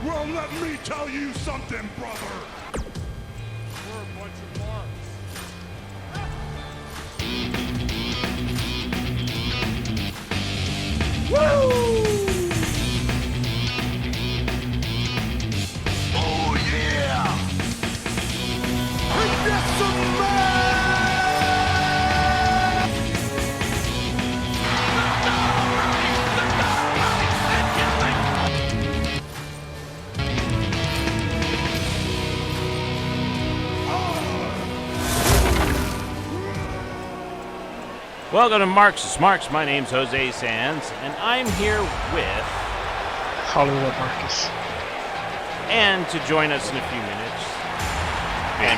Well, let me tell you something, brother. We're a bunch of marks. Woo! Oh yeah! And get some Welcome to Smarks. My name's Jose Sands, and I'm here with Hollywood Marcus. And to join us in a few minutes. And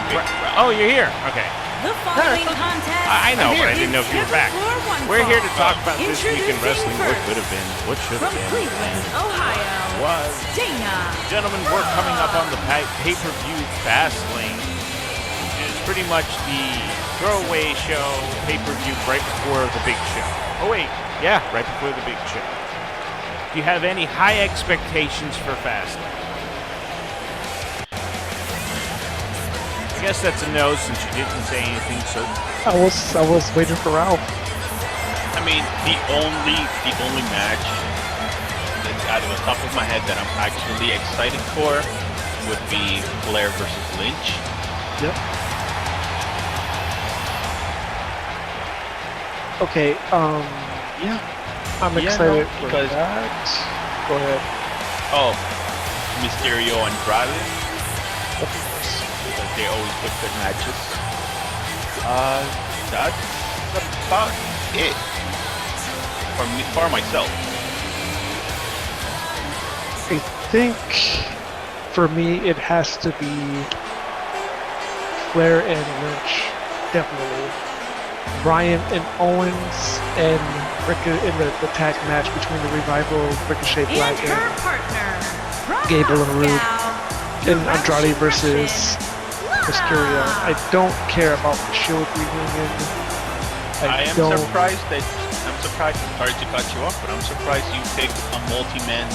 oh, you're here. Okay. The following contest. I know, but I didn't know if you were back. We're here to talk about this week in wrestling. What could have been, what should have been. From Cleveland, Ohio. Was. Dana. Gentlemen, we're coming up on the pay-per-view Fastlane, which is pretty much the throwaway show, pay-per-view right before the big show. Oh wait, yeah, right before the big show. Do you have any high expectations for Fastlane? I guess that's a no since you didn't say anything. So I was waiting for Ralph. I mean, the only match that's out of the top of my head that I'm actually excited for would be Flair versus Lynch. Yep. Okay, yeah, I'm excited for that. Go ahead. Oh, Mysterio and Andrade, Of course. because they always put good matches. That's about it for myself. I think for me it has to be Flair and Lynch, definitely. Bryan and Owens and in the tag match between the Revival, Ricochet, Black, And her partner, Gable and Rude, and Andrade versus Mysterio. I don't care about the Shield reunion. I'm surprised, sorry to cut you off, but I'm surprised you picked a multi-man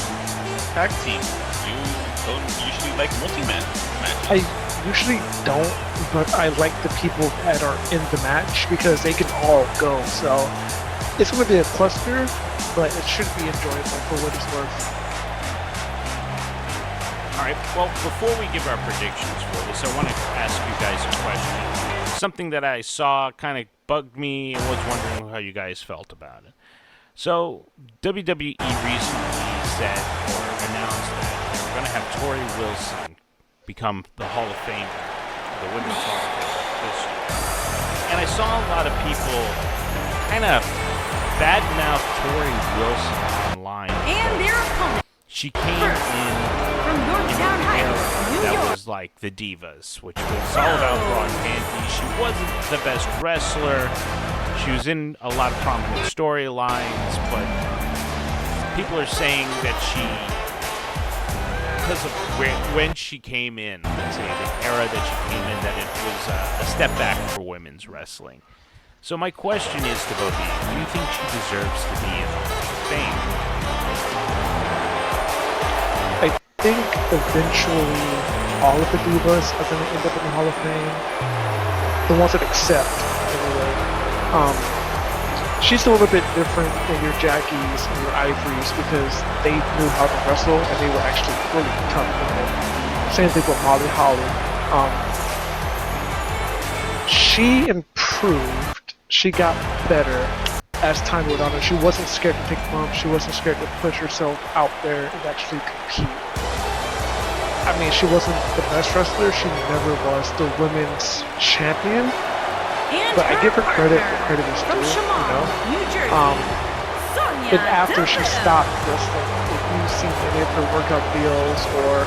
tag team. You don't usually like multi-man matches. I usually don't, but I like the people that are in the match because they can all go. So it's going to be a cluster, but it should be enjoyable for what it's worth. all right. Well, before we give our predictions for this, I want to ask you guys a question. Something that I saw kind of bugged me and was wondering how you guys felt about it. So WWE recently said or announced that they were going to have Tori Wilson become the Hall of Famer, the Women's Hall of Fame this year. And I saw a lot of people kind of badmouth Tori Wilson online. And their opponent. She came in From Yorktown Heights, New that York. was like the Divas, which was all about bra and panties. She wasn't the best wrestler. She was in a lot of prominent storylines, but people are saying that because of when she came in, let's say the era that she came in, that it was a step back for women's wrestling. So my question is to both of you: do you think she deserves to be in the Hall of Fame? I think eventually all of the Divas are going to end up in the Hall of Fame. The ones that accept, anyway. She's a little bit different than your Jackies and your Ivories because they knew how to wrestle and they were actually really tough women. Same thing with Molly Holly. She improved. She got better as time went on, and she wasn't scared to take bumps. She wasn't scared to push herself out there and actually compete. I mean, she wasn't the best wrestler. She never was the women's champion. And But I give her credit partner, where credit is from due, you Shamar, know? New Jersey. Sonia And after she Devlin. stopped wrestling, if you've seen any of her workout videos or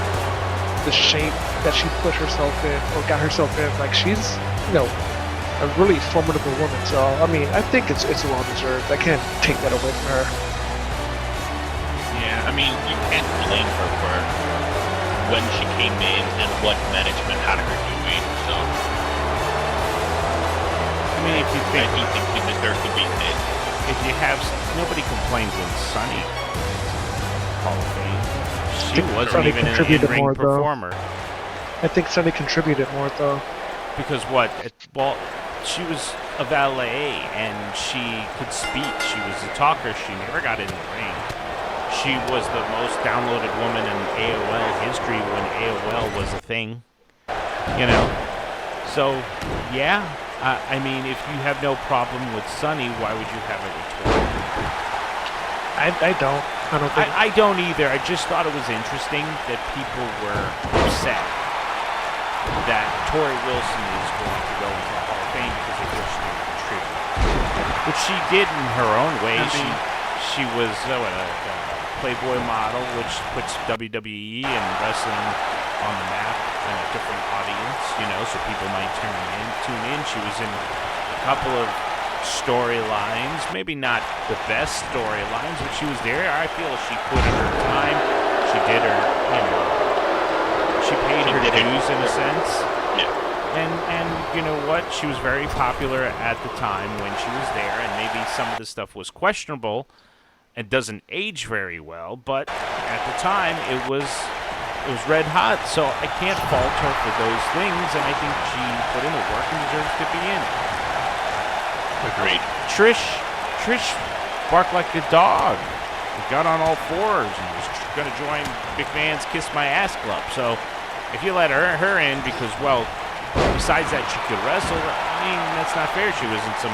the shape that she put herself in or got herself in, like she's, a really formidable woman. So I mean, I think it's well deserved. I can't take that away from her. Yeah, I mean, you can't blame her for when she came in and what management had her doing. So I mean, if you I think, do think she deserves to be in. if you have, nobody complains when Sunny Hall of Fame. she wasn't Sonny even an contributed in-ring more, though. performer. I think Sonny contributed more though. Because what? Well, she was a valet and she could speak. She was a talker. She never got in the ring. She was the most downloaded woman in AOL history when AOL was a thing. You know? So, yeah. I mean, if you have no problem with Sonny, why would you have it with Tori? I don't. I don't think. I don't either. I just thought it was interesting that people were upset that Tori Wilson is going to go into the Hall of Fame because they feel she didn't contribute. Which she did in her own way. She was a Playboy model, which puts WWE and wrestling on the map and a different audience, you know, so people might tune in. She was in a couple of storylines, maybe not the best storylines, but she was there. I feel she put in her time. She did her, you know, she paid her dues in a sense. Yeah. And you know what? She was very popular at the time when she was there, and maybe some of the stuff was questionable and doesn't age very well, but at the time it was red hot, so I can't fault her for those things, and I think she put in the work and deserves to be in it. Agreed. Trish barked like a dog. He got on all fours and was going to join McMahon's Kiss My Ass Club. So if you let her in because, well, besides that she could wrestle, I mean, that's not fair. She was in some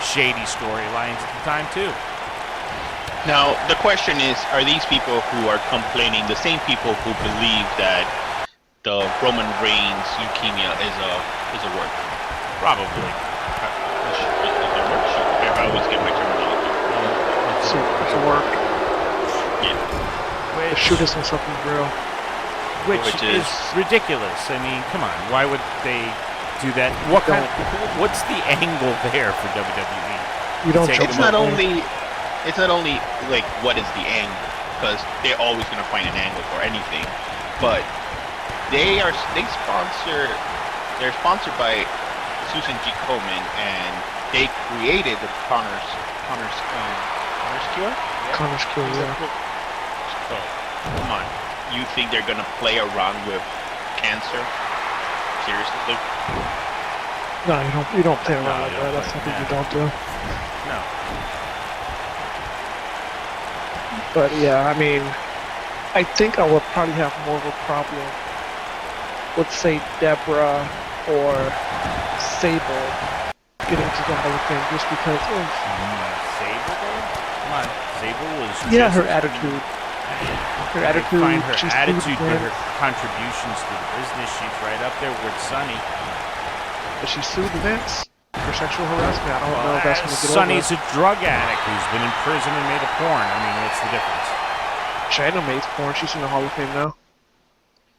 shady storylines at the time, too. Now, the question is, are these people who are complaining the same people who believe that the Roman Reigns leukemia is a work? Probably. Is it a work? I always get my terminology. It's a work. Yeah. The shoot us on something real. Which is ridiculous. I mean, come on. Why would they do that? What's the angle there for WWE? You don't. It's not only like what is the angle, because they're always going to find an angle for anything, but they're sponsored by Susan G. Komen, and they created the Connor's Cure. Connor's Cure, yeah. So, come on, you think they're going to play around with cancer? Seriously? No, you don't play around like that. That's something you don't do. No. But yeah, I mean, I think I would probably have more of a problem with, say, Deborah or Sable getting to the Hall of Fame just because of... Sable? Come on. Sable was... Yeah, her attitude. Her attitude. I find her attitude, but her contributions to the business, she's right up there with Sonny. But she sued Vince for sexual harassment. I don't know if that's going to get Sonny's over. a drug addict who's been in prison and made a porn. I mean, what's the difference? China made porn. She's in the Hall of Fame now.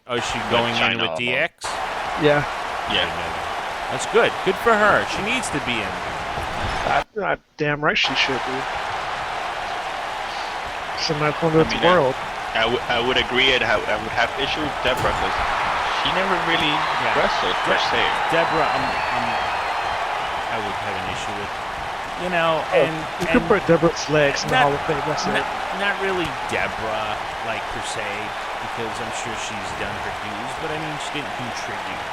Oh, is she going in with DX? Yeah. Yeah. That's good. Good for her. She needs to be in. Damn right she should be. It's a nice one of the world. I would agree. I would have issue with Deborah because she never really wrestled per se. Deborah, I would have an issue with. You know, and you could put Deborah's legs in the Hall of Fame. That's it. Not really Deborah, like per se, because I'm sure she's done her dues. But I mean, she didn't contribute.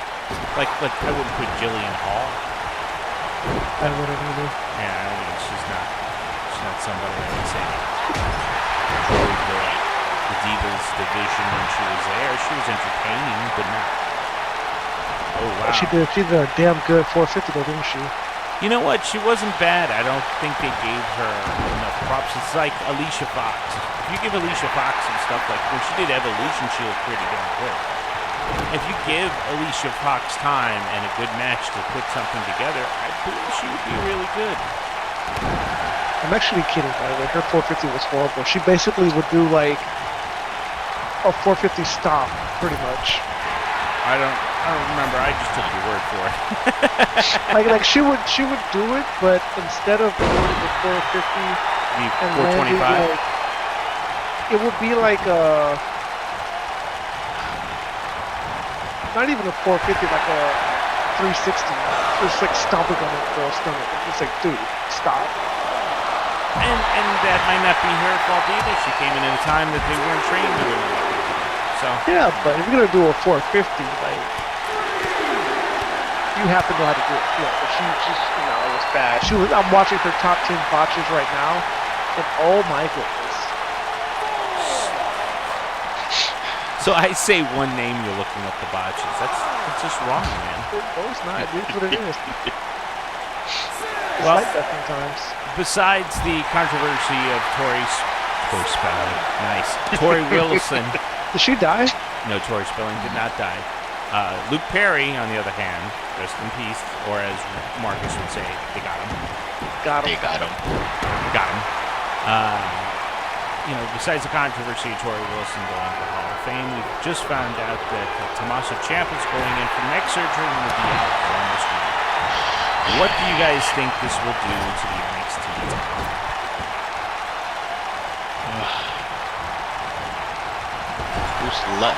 Like I wouldn't put Jillian Hall. I wouldn't either. Yeah, I mean, she's not somebody I would say. The Divas division when she was there, she was entertaining, but not. Oh wow. She did a damn good 450 though, didn't she? You know what? She wasn't bad. I don't think they gave her enough props. It's like Alicia Fox. If you give Alicia Fox some stuff like when she did Evolution, she looked pretty damn good. If you give Alicia Fox time and a good match to put something together, I believe she would be really good. I'm actually kidding, by the way. Her 450 was horrible. She basically would do like a 450 stop, pretty much. I don't remember. I just took your word for it. like she would do it, but instead of doing the 450 and 425, landing, it would be like a not even a 450, like a 360. Just like stomping on the girl's stomach. It's like, dude, stop. And that might not be her fault either. She came in at a time that they weren't trained doing it. So Yeah, but if you're gonna do a 450, like you have to know how to do it. Yeah, but she's it was bad. I'm watching her top 10 botches right now, and oh my goodness. So I say one name, you're looking up the botches. That's just wrong, man. No, it's not. It's what it is. It's Well, like that sometimes. Besides the controversy of Tori Spelling, nice. Tori Wilson. Did she die? No, Tori Spelling did not die. Luke Perry, on the other hand, rest in peace, or as Marcus would say, they got him. They got him. Got him. Besides the controversy of Tori Wilson going to the Hall of Fame, we've just found out that Tommaso Ciampa's going in for neck surgery and will be out for almost a year. What do you guys think this will do to the NXT title? Who's left?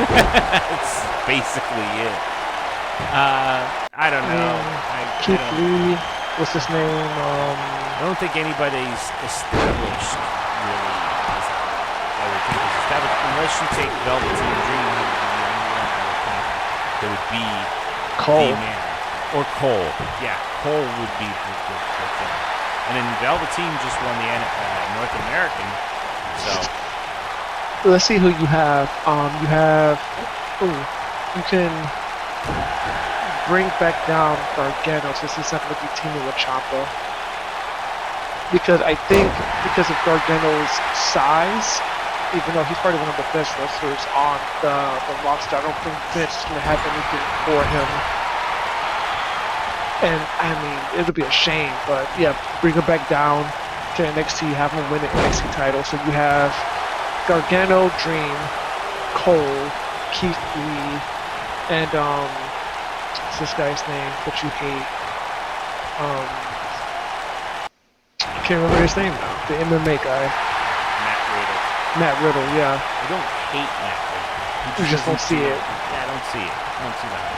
That's basically it. I don't know. Keith Lee. What's his name? I don't think anybody's established really. I would think is established unless you take Velveteen Dream, who would be the only one I would think there would be Cole. the man. Or Cole. Yeah, Cole would be the thing. And then Velveteen just won the North American, so. Let's see who you have. You can bring back down Gargano since he's not going to be teaming with Ciampa. Because I think because of Gargano's size, even though he's probably one of the best wrestlers on the roster, I don't think Vince is going to have anything for him. And I mean, it'll be a shame, but yeah, bring him back down to NXT, have him win the NXT title. So you have Gargano, Dream, Cole, Keith Lee, and what's this guy's name that you hate? I can't remember his name now. The MMA guy. Matt Riddle, yeah. I don't hate Matt Riddle. You just don't see it. Yeah, I don't see it. I don't see that.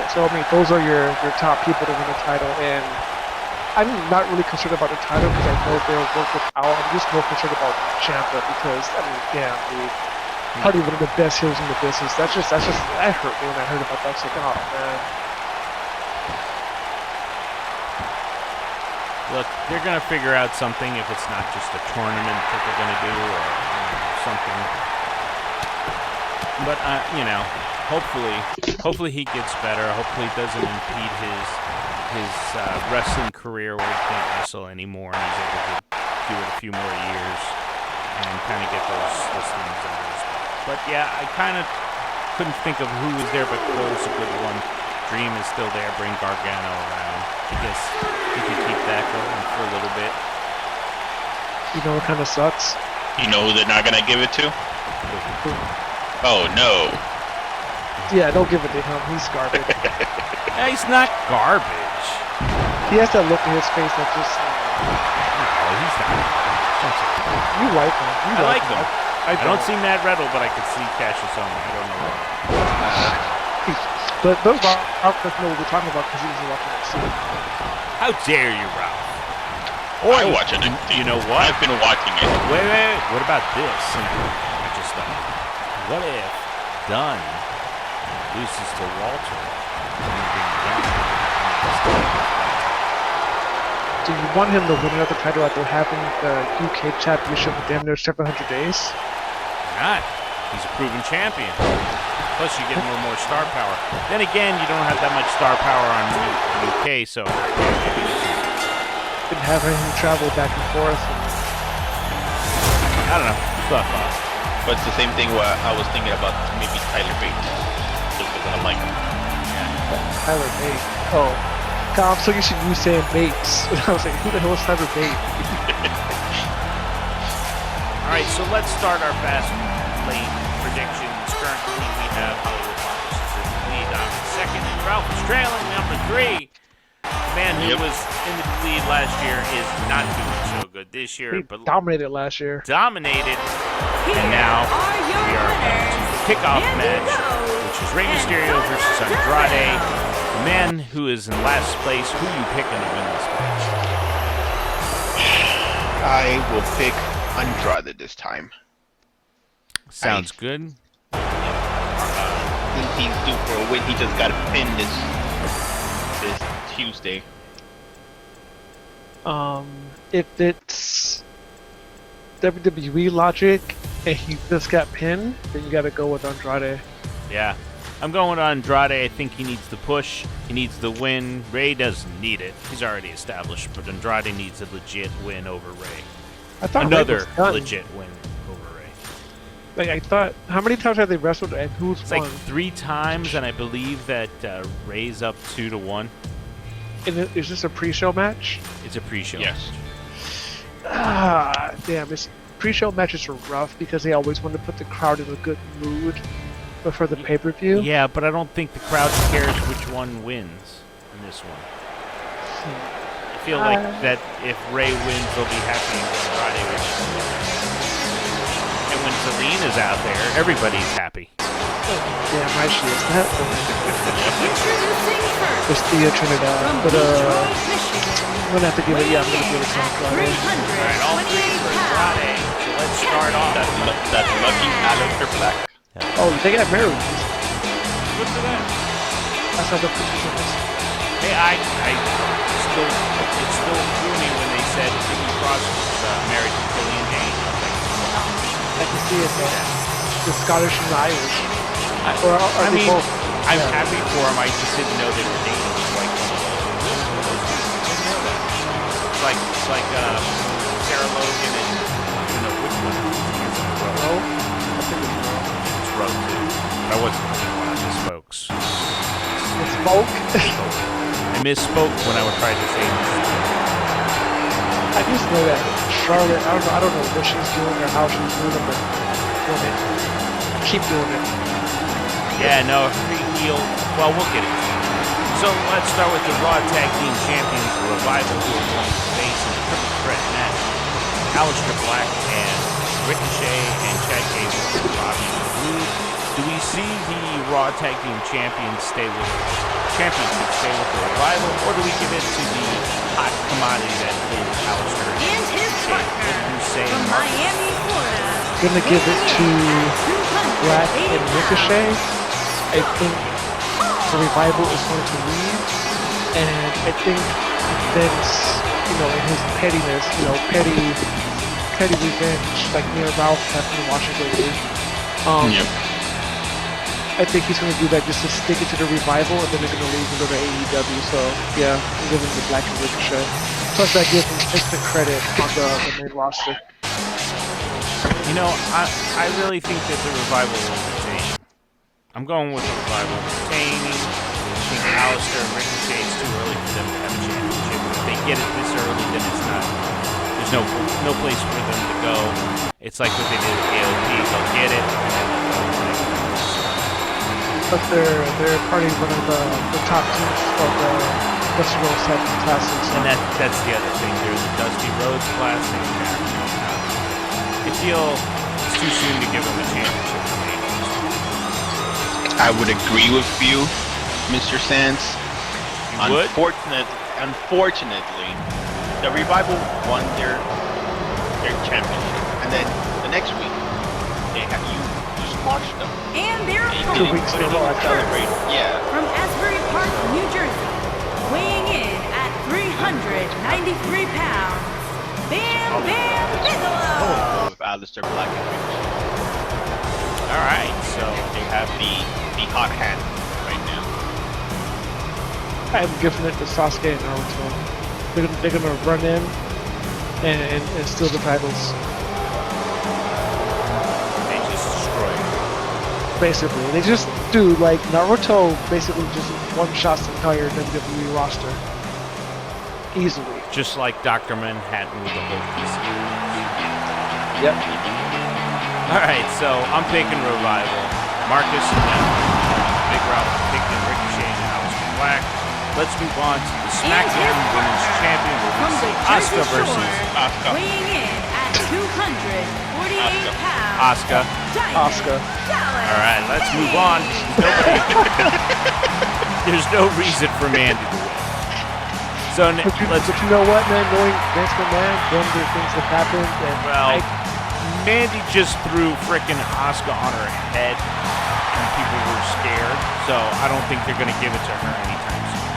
So I mean, those are your top people to win the title, and I'm not really concerned about the title because I know they'll work with Al. I'm just more concerned about Ciampa because I mean, damn, dude, probably one of the best heels in the business. That hurt me when I heard about that. It's like, oh man. Look, they're gonna figure out something if it's not just a tournament that they're gonna do or something. But hopefully he gets better. Hopefully it doesn't impede his wrestling career where he can't wrestle anymore and he's able to do it a few more years and kind of get those things under his belt. But yeah, I kind of couldn't think of who was there, but Cole's a good one. Dream is still there. Bring Gargano around. I guess you could keep that going for a little bit. You know what kind of sucks? You know who they're not gonna give it to? Oh no. Yeah, don't give it to him. He's garbage. Yeah, he's not garbage. He has that look in his face that just. No, he's not. Don't say that. You like him. I like him. I don't see Matt Riddle, but I could see Cassius Ohno. I don't know why. But those Ralph doesn't know what we're talking about because he doesn't watch NXT. How dare you, Ralph? I watch it. You know what? I've been watching it. Wait. What about this? I just thought. What if Dunn loses to Walter? Do you want him to win another title after having the UK Championship for damn near 700 days? Why not? He's a proven champion. Plus, you get a little more star power. Then again, you don't have that much star power on UK, so maybe Been having him travel back and forth. I don't know. Stuff. But it's the same thing where I was thinking about maybe Tyler Bate. Just because I like him. Tyler Bate. Oh. God, I'm so used to you saying Bates. And I was like, who the hell is Tyler Bate? Alright, so let's start our Fastlane predictions. Currently, we have Hollywood Marks in the lead on second, and Ralph is trailing number 3. The man who was in the lead last year is not doing so good this year. He but dominated last year. Dominated, and now we are going to the kickoff match, which is Rey Mysterio versus Andrade. The man who is in last place, who are you picking to win this match? I will pick Andrade this time. Sounds good. Since he's due for a win, he just got a pin this Tuesday. If it's WWE logic and he just got pinned, then you gotta go with Andrade. Yeah. I'm going with Andrade. I think he needs the push. He needs the win. Ray doesn't need it. He's already established, but Andrade needs a legit win over Ray. I thought Ray Another was done. legit win over Ray. Like I thought, how many times have they wrestled and who's It's won? like 3 times, and I believe that Ray's up 2-1. And is this a pre-show match? It's a pre-show. Yes. Ah, damn! Pre-show matches are rough because they always want to put the crowd in a good mood before the pay-per-view. Yeah, but I don't think the crowd cares which one wins in this one. I feel like that if Ray wins, they'll be happy and Andrade wins. And when Zelina's out there, everybody's happy. Damn, right, she is that. Introducing first It's Thea Trinidad, from but Detroit, Michigan. I'm gonna have to give it. Yeah, I'm gonna give it to Andrade. Alright, all 3 for 328 pounds. Andrade. So let's start off. That lucky Aleister Black. Oh, they got married. Good for them. That's how the pictures of this. Hey, I still, it still threw me when they said Nikki Cross was married to Killian Dane. I can see it there. The Scottish and the Irish. Or are I they mean, both? I'm Yeah. happy for him. I just didn't know they were dating. It's like one of those. I didn't know that. It's like Sarah Logan and I don't know which one. Oh, I think it's wrong. It's Road too. But I wasn't thinking one of the spokes. The smoke. I misspoke when I was trying to say this. I just know that Charlotte. I don't know what she's doing or how she's doing it, but woman, keep doing it. Yeah, no, heel. Well, we'll get it. So let's start with the Raw Tag Team Champions, the Revival, who are going to face in a triple threat match. Aleister Black and Ricochet and Chad Gable and Bobby Roode. Do we see the Raw Tag Team Championship stay with the Revival, or do we give it to the hot commodity that is Aleister And his partner Hussein from Marcus? Miami, Florida. Gonna give it to Black and Ricochet. I think the Revival is going to lead, and I think Vince, in his pettiness, petty revenge, like me and Ralph have been watching lately. I think he's going to do that just to stick it to the Revival, and then they're going to leave and go to AEW. So yeah, I'm giving the Black and Ricochet. Plus, that gives him instant credit on the main roster. You know, I really think that the Revival will retain. I'm going with the Revival retaining. I think Aleister and Ricochet, it's too early for them to have a championship. If they get it this early, then it's not. There's no place for them to go. It's like what they did with AOP. They'll get it, and then they'll go. But they're part of one of the top teams of the Western World Seven Classic. So. And that's the other thing. There's the Dusty Rhodes Classic. I feel it's too soon to give them a championship. I would agree with you, Mr. Sands. You would? Unfortunately, the Revival won their championship, and then the next week they have you squashed them. And their They Two didn't weeks put ago, anyone I to celebrate. Yeah. from Asbury Park, New Jersey, weighing in at 393 pounds, Bam Bam Bigelow. With Aleister Black and Ricochet. All right, so They have the hot hand right now. I'm giving it to Sasuke and Naruto. They're gonna run in and steal the titles. they just destroyed it. Basically, they just do like Naruto. Basically, just one-shots the entire WWE roster easily. Just like Dr. Manhattan with the whole piece. Yep. All right, so I'm picking Revival. Marcus and Big Ralph picking Ricochet and Aleister Black. Let's move on to the SmackDown Women's Champion. We're From going to the see Asuka Jersey versus Shore, Asuka. weighing in at 248 pounds, Asuka. Diamond Asuka. Dallas. All right, let's move on. There's no reason for Mandy to win. So But you let's. know what, man? Knowing Vince McMahon, then there's things that happened, and Well, Mandy just threw frickin' Asuka on her head, and people were scared. So I don't think they're gonna give it to her anytime soon.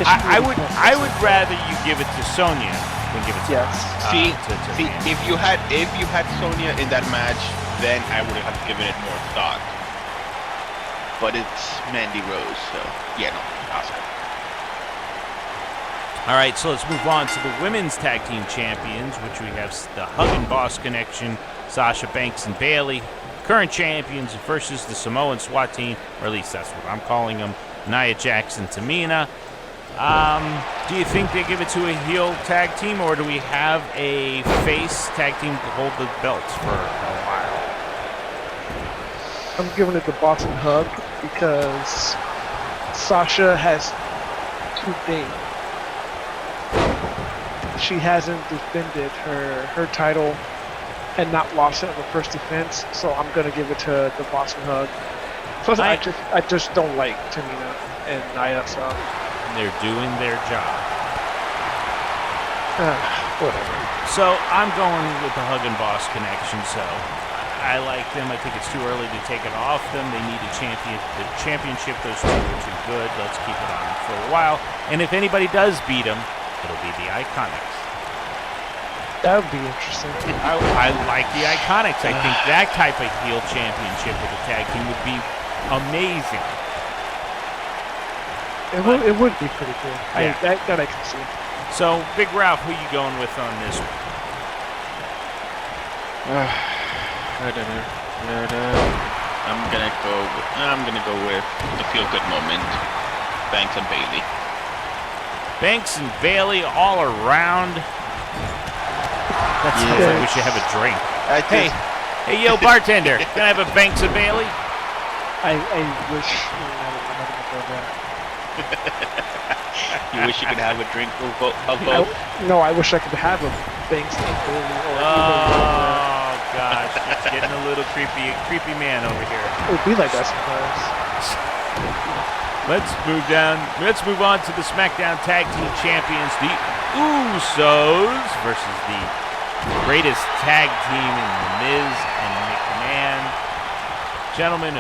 I would rather you give it to Sonya than give it to Yes. See, to Mandy. if you had Sonya in that match, then I would have given it more thought. But it's Mandy Rose, so yeah, no, Asuka. All right, so let's move on to the women's tag team champions, which we have the Hug and Boss Connection, Sasha Banks and Bayley, current champions versus the Samoan SWAT team, or at least that's what I'm calling them, Nia Jax and Tamina. Do you think they give it to a heel tag team, or do we have a face tag team to hold the belts for a while? I'm giving it the Boss and Hug because Sasha has to date. She hasn't defended her title and not lost it in the first defense, so I'm gonna give it to the Boss and Hug. Plus, I just don't like Tamina and Nia, so They're doing their job. whatever. So I'm going with the Hug and Boss Connection. So I like them. I think it's too early to take it off them. They need a championship. Those two are too good. Let's keep it on for a while. And if anybody does beat them, it'll be the Iconics. That would be interesting. I like the Iconics. I think that type of heel championship with a tag team would be amazing. It would be pretty cool. Yeah. That I can see. So, Big Ralph, who you going with on this one? I'm gonna go with the feel good moment. Banks and Bayley. Banks and Bayley all around. That sounds like we should have a drink. Hey, yo, bartender, can I have a Banks and Bayley? I wish I'm not gonna go there. You wish you could have a drink of both? No, I wish I could have a Banks and Bayley or Oh gosh, it's getting a little creepy man over here. it would be like that sometimes. Let's move on to the SmackDown Tag Team Champions, the Usos versus the greatest tag team in The Miz and McMahon. Gentlemen,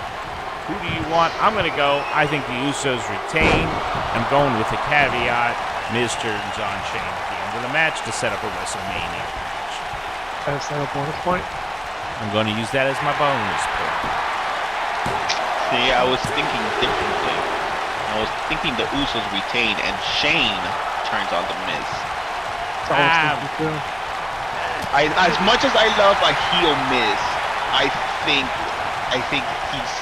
who do you want? I'm going to go. I think the Usos retain. I'm going with the caveat, Miz turns on Shane at the end of the match to set up a WrestleMania match. Is that a bonus point? I'm going to use that as my bonus point. See, I was thinking differently. I was thinking the Usos retain and Shane turns on the Miz. That's all I was thinking too. As much as I love a heel Miz, I think he's.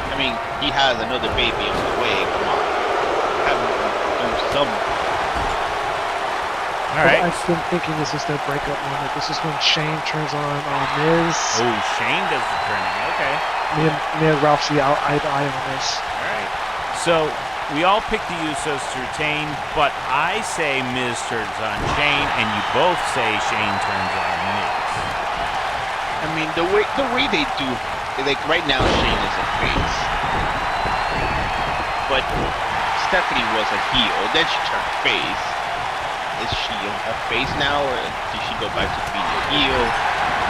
I mean, he has another baby on the way. Come on, have him do some. All right. I've been thinking this is their breakup moment. This is when Shane turns on Miz. Oh, Shane does the turning. Okay. Me and Ralph see eye to eye on this. All right. So we all picked the Usos to retain, but I say Miz turns on Shane, and you both say Shane turns on Miz. I mean, the way they do, like right now, Shane is a face, but Stephanie was a heel. Then she turned face. Is she a face now, or did she go back to being a heel?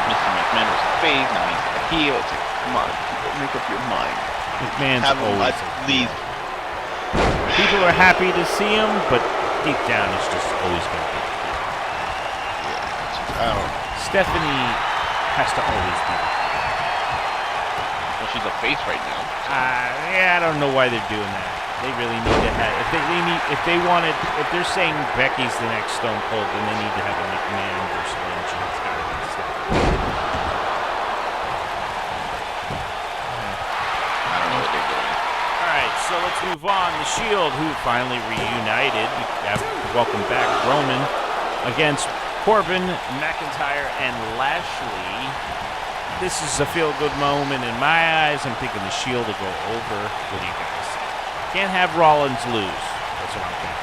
Mr. McMahon was a face, now he's a heel. It's like, come on, people, make up your mind. McMahon's Have him always at least. people are happy to see him, but deep down it's just always going to be. Yeah, I don't know. Stephanie has to always be. Well, she's a face right now. Yeah, I don't know why they're doing that. They really need to have. If they're saying Becky's the next Stone Cold, then they need to have a McMahon versus Lynch. And it's gotta be Stephanie. I don't know what they're doing. All right, so let's move on. The Shield, who finally reunited, welcome back Roman against Corbin, McIntyre, and Lashley. This is a feel-good moment in my eyes. I'm thinking the Shield will go over. What do you guys think? Can't have Rollins lose. That's what I'm thinking.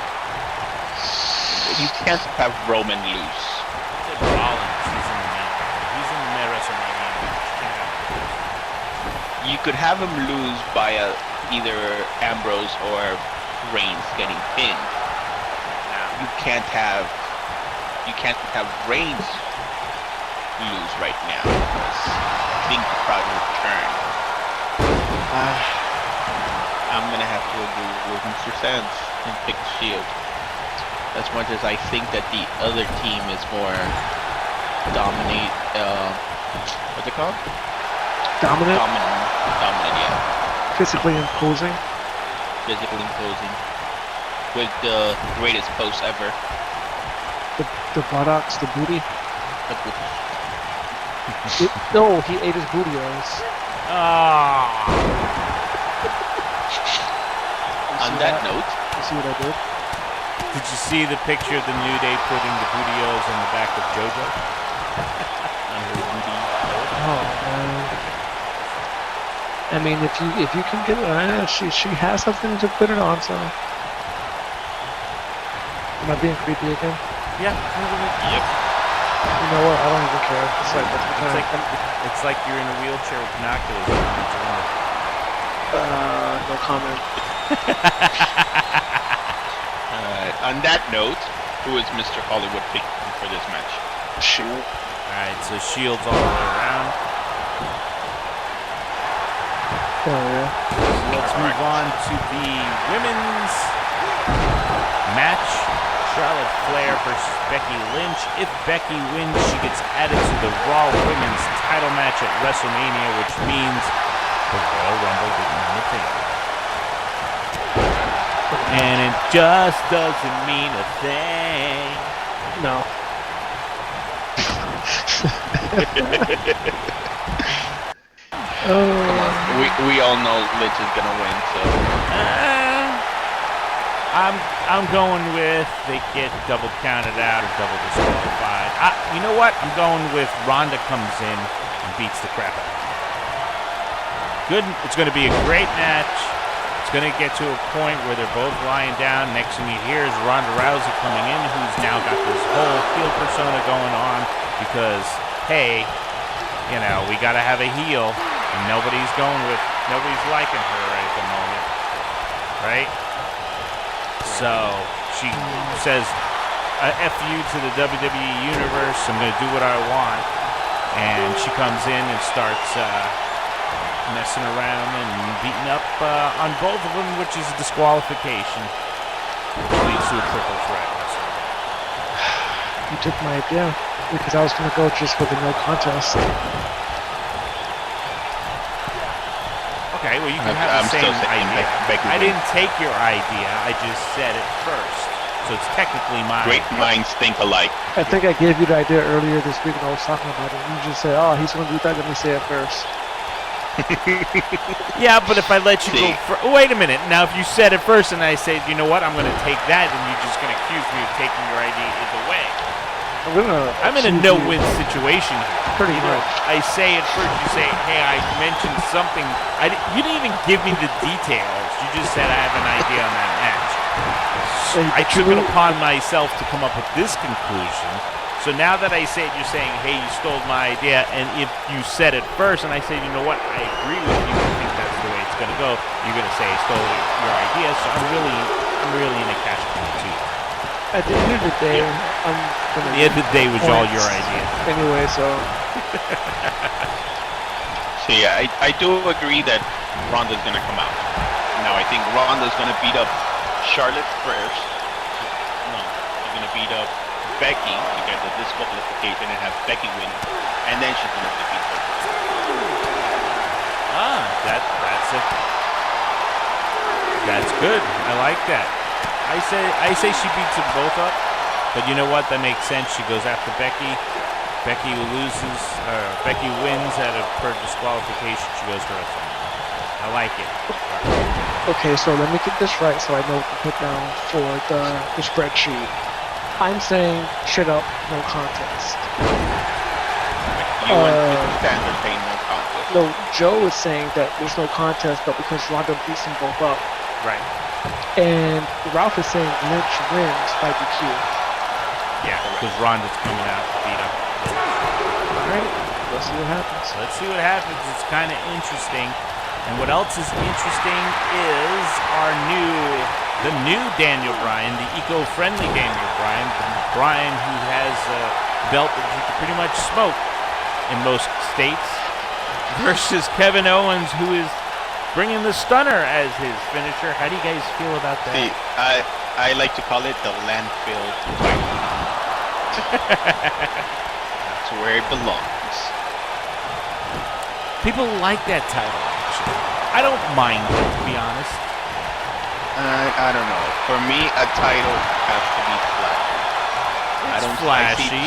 You can't have Roman lose. I said Rollins. He's in the main. He's in the WrestleMania match. Can't have him lose. You could have him lose by either Ambrose or Reigns getting pinned. You can't have Reigns lose right now because I think the crowd will turn. I'm gonna have to agree with Mr. Sands and pick the Shield. As much as I think that the other team is more dominate. What's it called? Dominant, Dominant, yeah. physically imposing. Physically imposing. With the greatest post ever. The buttocks, the booty. The booty. No, he ate his bootios. On that note, You see what I did? Did you see the picture of the New Day putting the bootios on the back of JoJo? On her booty. Oh man. I mean, if you can get it, she has something to put it on. So, am I being creepy again? Yeah. yep. You know what? I don't even care. It's like It's like you're in a wheelchair with binoculars. no comment. On that note, who is Mr. Hollywood picking for this match? Shoot. Alright, so shields all the way around. Oh yeah. Let's move on to the women's match. Charlotte Flair versus Becky Lynch. If Becky wins, she gets added to the Raw Women's title match at WrestleMania, which means the Royal Rumble didn't mean a thing. And it just doesn't mean a thing. No. Oh. Come on, we all know Lynch is gonna win, so I'm going with they get double counted out or double disqualified. You know what? I'm going with Ronda comes in and beats the crap out of her. Good. It's going to be a great match. It's going to get to a point where they're both lying down. Next thing you hear is Ronda Rousey coming in, who's now got this whole heel persona going on because, hey, you know, we got to have a heel, and nobody's liking her right at the moment, right? So she says, F you to the WWE Universe, I'm going to do what I want. And she comes in and starts messing around and beating up on both of them, which is a disqualification, which leads to a triple threat. You took my idea because I was going to go just with a no contest. Okay, well, you can have the same idea. I didn't take your idea. I just said it first. So it's technically mine. great minds think alike. I think I gave you the idea earlier this week when I was talking about it. You just said, oh, he's going to do that. Let me say it first. Yeah, but if I let you go wait a minute. Now, if you said it first and I said, you know what, I'm going to take that, then you're just going to accuse me of taking your idea either way. I'm in a no-win situation here. Pretty much. I say it first. You say, hey, I mentioned something. You didn't even give me the details. You just said I have an idea on that match. I took it upon myself to come up with this conclusion. So now that I say it, you're saying, hey, you stole my idea. And if you said it first and I say, you know what, I agree with you. I think that's the way it's going to go. You're going to say I stole your idea. So I'm really in a catch-22. At the end of the day, I'm going to... The end of the day was all your idea. Anyway, so... So yeah, I do agree that Ronda's gonna come out. Now I think Ronda's gonna beat up Charlotte first. No, she's gonna beat up Becky to get the disqualification and have Becky win, and then she's gonna defeat her. That's good. I like that. I say she beats them both up, but you know what? That makes sense. She goes after Becky. Becky loses. Becky wins at a per disqualification. She goes for WrestleMania. I like it. Okay, so let me get this right so I know what to put down for the spreadsheet. I'm saying straight up no contest. You and Mr. Standard saying no contest. No, Joe is saying that there's no contest, but because Ronda beats them both up. Right. And Ralph is saying Lynch wins by DQ. Yeah, because Ronda's coming out to beat up. Alright, let's see what happens. Let's see what happens. It's kind of interesting. And what else is interesting is the new Daniel Bryan, the eco-friendly Daniel Bryan, the Bryan who has a belt that you can pretty much smoke. in most states, versus Kevin Owens, who is bringing the stunner as his finisher. How do you guys feel about that? See, I like to call it the landfill title. That's where it belongs. People like that title, actually. I don't mind it, to be honest. I don't know. For me, a title has to be flashy. I It's don't flashy.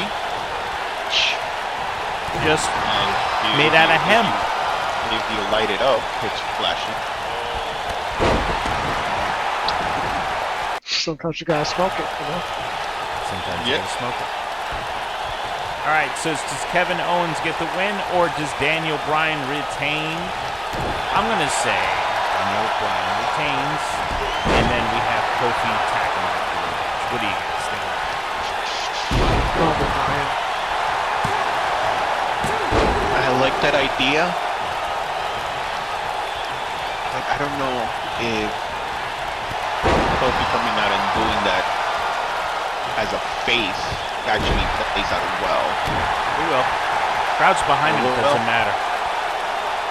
Just And made out of hemp. If you light it up, it's flashy. Sometimes you gotta smoke it, you know? Sometimes Yep. you smoke it. All right, so does Kevin Owens get the win, or does Daniel Bryan retain? I'm going to say Daniel Bryan retains, and then we have Kofi attacking him. What do you guys think? Oh, Brian. I like that idea. But I don't know if Kofi coming out and doing that as a face actually plays out well. We will. Crowd's behind him, it Well. doesn't matter.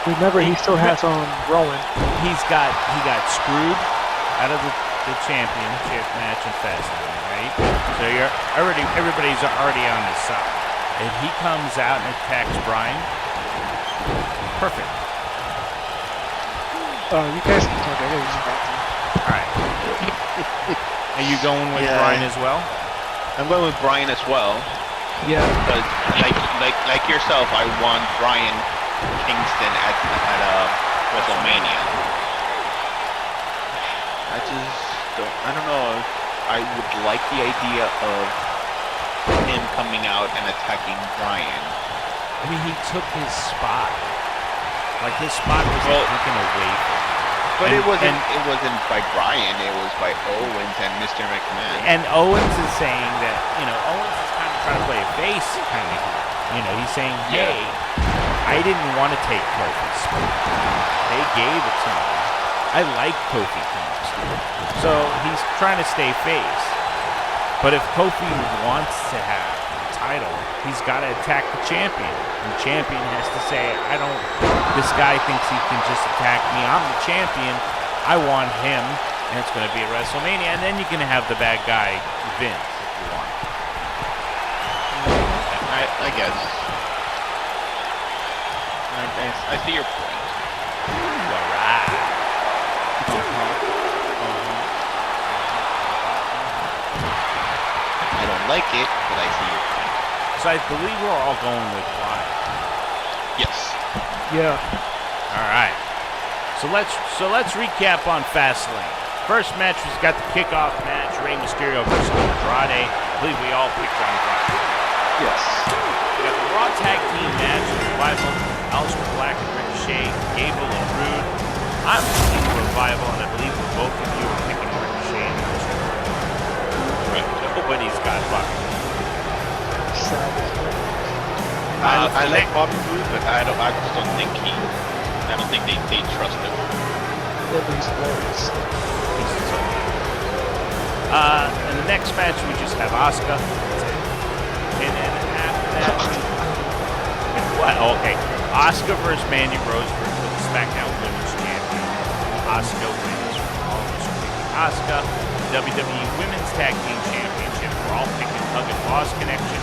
Remember, he still has on Rowan. He got screwed out of the championship match in Fastlane, right? So everybody's already on his side. If he comes out and attacks Bryan, perfect. You guys can talk. I gotta use that. All right. Are you going with Yeah. Bryan as well? I'm going with Bryan as well, Yeah. but like yourself, I want Bryan Kingston at WrestleMania. I don't know if I would like the idea of him coming out and attacking Bryan. I mean, he took his spot. Like, his spot was taken away from him. But And- it wasn't. and- It wasn't by Bryan. It was by Owens and Mr. McMahon. And Owens is saying that, Owens is kind of trying to play a face kind of here. He's saying, hey, I didn't want to take Kofi's spot. They gave it to me. I like Kofi Kingston. So he's trying to stay face. But if Kofi wants to have the title, he's got to attack the champion. And the champion has to say, this guy thinks he can just attack me. I'm the champion. I want him. And it's going to be at WrestleMania. And then you can have the bad guy, Vince, if you want. I guess. I see your point. All right. I don't like it, but I see your point. So I believe we're all going with Bryan. Yes. Yeah. All right. So let's recap on Fastlane. First match was got the kickoff match, Rey Mysterio versus Andrade. I believe we all picked Andrade. Yes. We got the Raw Tag Team match, Revival, Aleister Black and Ricochet, Gable and Rude. I'm picking Revival, and I believe both of you are picking Ricochet and Rude. Right. Nobody's got Bobby. I like Bobby Roode, but I just don't think they trust him. And the next match, we just have Asuka. That's it. And then after that, what? Oh, okay. Asuka versus Mandy Rose for the SmackDown Women's Champion. Asuka wins for all of us are picking Asuka. WWE Women's Tag Team Championship. We're all picking Hug and Boss Connection.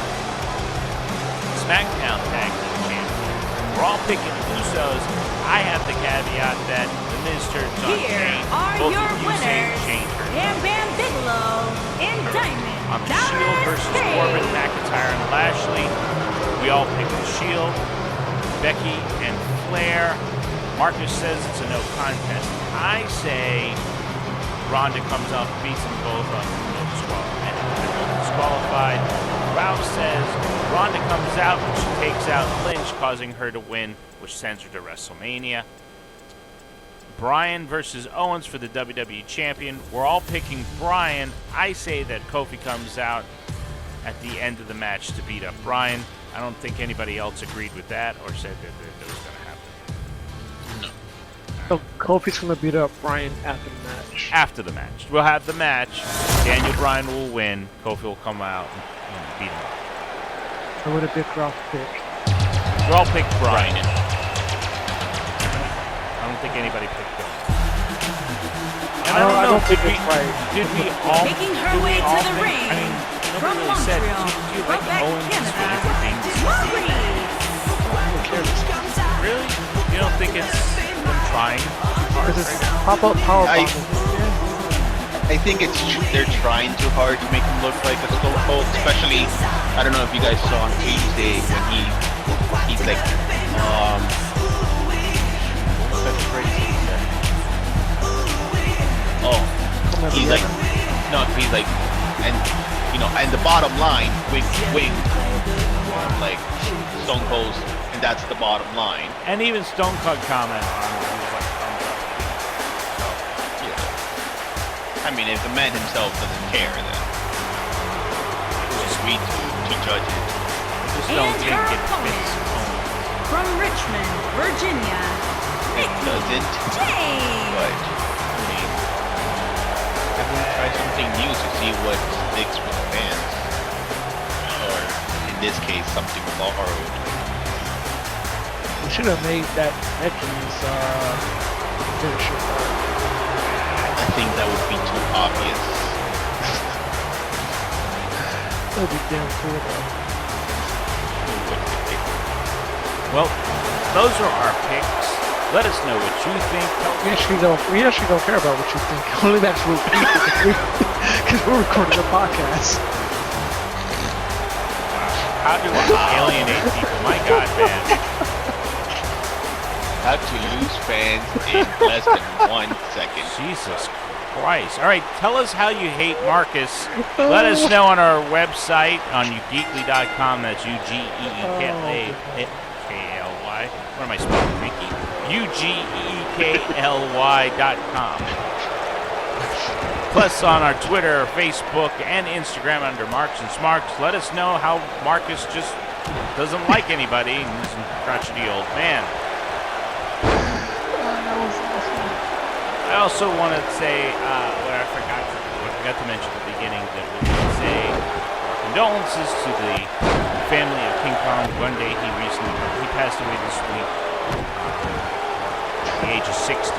SmackDown Tag Team Champion. We're all picking Usos. I have the caveat that the Miz turns on Here Shane. are Both your of you say winners. Shane turns Bam Bam Bigelow and Diamond on the Shield versus Corbin, McIntyre, and Lashley. We all picked the Shield. Becky and Flair. Marcus says it's a no contest. I say Ronda comes out, beats them both up, no disqualified. Ralph says Ronda comes out, but she takes out Lynch, causing her to win, which sends her to WrestleMania. Bryan versus Owens for the WWE Champion. We're all picking Bryan. I say that Kofi comes out at the end of the match to beat up Bryan. I don't think anybody else agreed with that or said that was going to happen. So Kofi's gonna beat up Bryan after the match. After the match. We'll have the match. Daniel Bryan will win. Kofi will come out and beat him up. I would have picked Ralph pick. We all picked Brian. Brian. I don't think anybody picked Bill. And I don't think it's right. Did we all? Making her did we way to all the think- ring I mean, from nobody really said. Montreal, Do you like Quebec, Owens' Canada, everything? Really? You don't think it's them trying? Because it's pop-up power I- bomb. I think they're trying too hard to make him look like a Stone Cold, especially, I don't know if you guys saw on Tuesday when he's like, what's that phrase he said? Oh, he's like, no, he's like, and, you know, and the bottom line, wing, like, Stone Cold's, and that's the bottom line. And even Stone Cold commented on it. He was like, I mean, if the man himself doesn't care, then it's just we to judge it. I just don't And think her it fits. From Richmond, Virginia, It doesn't, James. but I mean, have to try something new to see what sticks with the fans, or in this case, something borrowed. We should have made that Becky's finisher. I think that would be too obvious. That would be damn cool though. Well, those are our picks. Let us know what you think. We actually don't care about what you think. Only that's what we because we're recording a podcast. How do I alienate people? My God, man. How to lose fans in less than 1 second. Jesus Christ. All right, tell us how you hate Marcus. Let us know on our website on ugeekly.com. That's UGEEKLY. What am I spelling, Ricky? UGEEKLY.com. Plus on our Twitter, Facebook, and Instagram under Marks and Smarks. Let us know how Marcus just doesn't like anybody and he's a crotchety old man. I also want to say what I forgot to mention at the beginning, that we would say condolences to the family of King Kong. One day he passed away this week at the age of 61.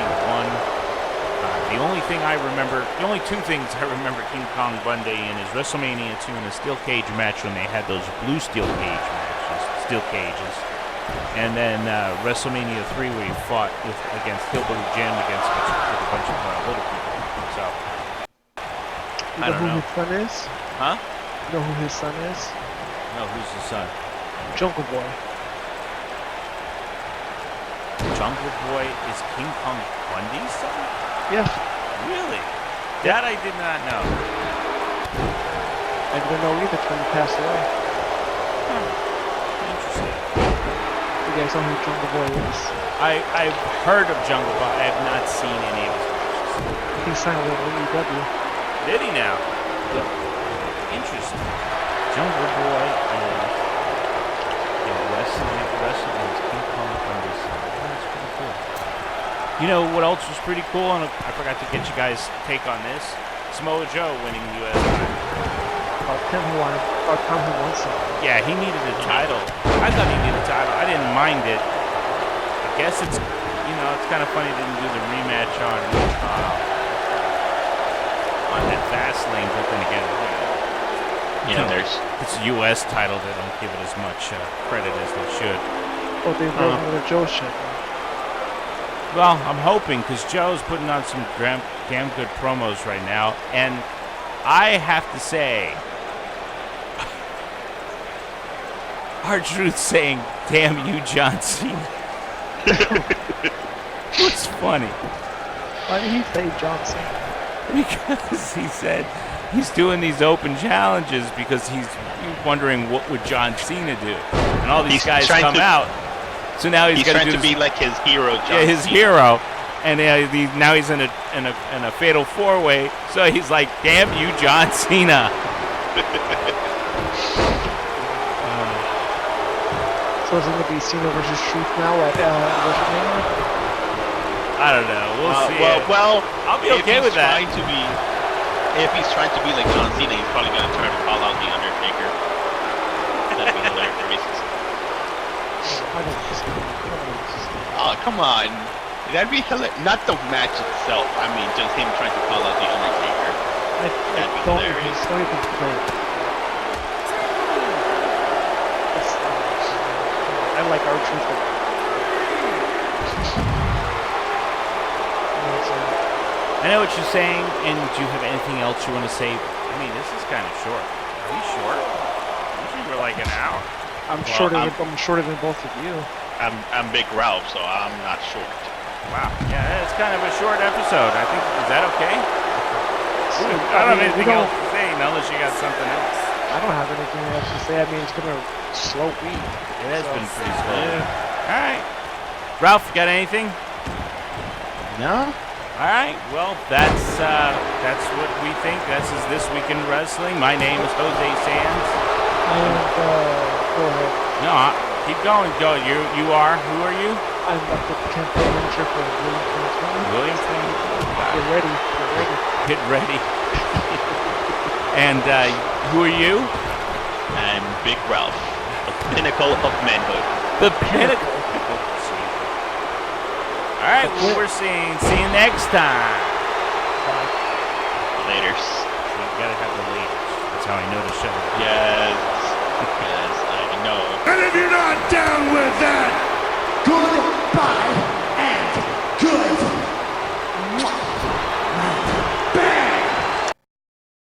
The only two things I remember King Kong Bundy in is WrestleMania 2 and the steel cage match when they had those blue steel cages. And then WrestleMania 3 where he fought against Hillbilly Jim with a bunch of little people. So, You know who his son is? Huh? You know who his son is? No, who's his son? Jungle Boy. Jungle Boy is King Kong Bundy's son? Yeah. Really? That I did not know. I didn't know either till he passed away. Interesting. You guys know who Jungle Boy is? I've heard of Jungle Boy. I have not seen any of his matches. He signed with NJPW. Did he now? Yep. Interesting. Jungle Boy is wrestling King Kong Bundy's son. That's pretty cool. You know what else was pretty cool? And I forgot to get you guys' take on this. Samoa Joe winning the U.S. title. About time he won something. Yeah, he needed a title. I thought he needed a title. I didn't mind it. I guess it's kind of funny they didn't do the rematch on that Fastlane, but then again, it's a U.S. title. They don't give it as much credit as they should. Oh, they brought another Joe shit. Well, I'm hoping, because Joe's putting on some damn good promos right now, and I have to say, R-Truth saying, "Damn you, John Cena." What's funny? Why did he say John Cena? Because he said he's doing these open challenges because he's wondering what would John Cena do, and all these guys come out. So now he's got trying to be like his hero, John Cena. his hero, and now he's in a fatal four-way. So he's like, "Damn you, John Cena." So is it going to be Cena versus Truth now at WrestleMania? I don't know. We'll see. Well, I'll be okay with that. If he's trying to be like John Cena, he's probably going to try to call out The Undertaker. That'd be hilarious. I don't know. Oh, come on. That'd be hilarious. Not the match itself. I mean, just him trying to call out the Undertaker. That'd be hilarious. Don't even play it. I like our truth. I know what you're saying, and do you have anything else you want to say? I mean, this is kind of short. Are we short? Usually we're like an hour. I'm shorter than both of you. I'm Big Ralph, so I'm not short. Wow. Yeah, it's kind of a short episode. I think, is that okay? I don't have anything else to say unless you got something else. I don't have anything else to say. I mean, it's been a slow week. It has been pretty slow. Yeah. All right. Ralph, got anything? No? All right. Well, that's what we think. This Week in Wrestling. My name is Jose Sands. And, go ahead. No, keep going. Go. You are. Who are you? I'm the campaign manager for William 2020. Get ready. Get ready. And who are you? I'm Big Ralph, the pinnacle of manhood. The pinnacle. All right. Well, we're see you next time. Laters. We gotta have the laters. That's how I know the show. Yes, I know. And if you're not down with